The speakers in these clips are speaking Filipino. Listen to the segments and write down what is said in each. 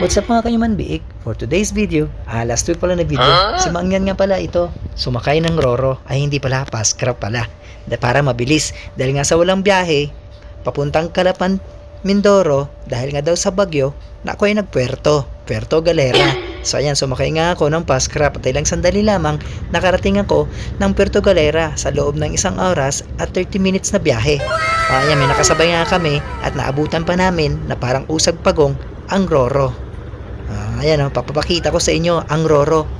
What's up mga kanyuman biik? For today's video, last week pala na video, si Mangyan nga pala ito, sumakay ng Roro, ay hindi pala, Pascrap pala. Para mabilis, dahil nga sa walang biyahe, papuntang Calapan, Mindoro, dahil nga daw sa bagyo, na ako ay nagpuerto, Puerto Galera. So ayan, sumakay nga ako ng Pascrap at ilang sandali lamang, nakarating ako ng Puerto Galera sa loob ng 1 oras at 30 minutes na biyahe. Ayan, may nakasabay nga kami at naabutan pa namin na parang usag pagong ang Roro. Ayan papapakita ko sa inyo ang Roro.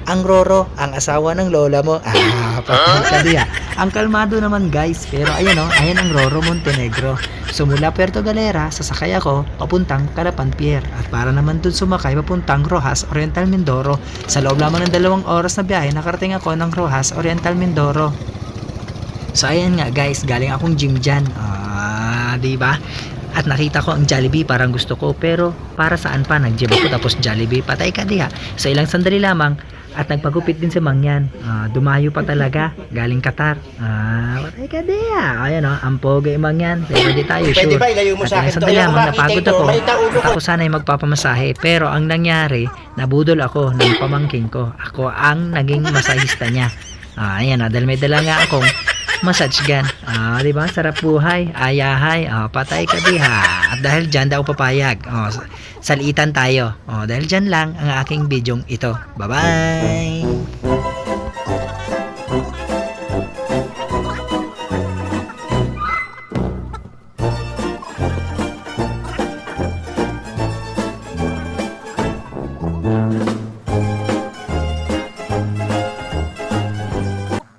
Ang Roro, ang asawa ng lola mo. Patay. Ang kalmado naman guys. Pero ayan ayan ang Roro Montenegro. So mula Puerto Galera, sasakay ako papuntang Calapan Pier. At para naman dun sumakay papuntang Roxas, Oriental Mindoro. Sa loob lamang ng 2 oras na biyahe, nakarating ako ng Roxas, Oriental Mindoro. So ayan nga guys, galing akong gym dyan. Diba? At nakita ko ang Jollibee, parang gusto ko, pero para saan pa, nag-gym ako tapos Jollibee, patay ka diha. So ilang sandali lamang at nagpagupit din si Mangyan. Dumayo pa talaga, galing Qatar. Patay ka diha. Ayan ang pogi Mangyan, pero di tayo sure. At ilang sandali lamang napagod ako at ako sana'y magpapamasahe, pero ang nangyari, nabudol ako ng pamangking ko. Ako ang naging masahista niya. Ayan dahil may dala nga akong massage gun. Diba? Sarap buhay. Ayahay. Patay ka diha. At dahil dyan daw papayag. Salitan tayo. Dahil dyan lang ang aking bidyong ito. Bye-bye!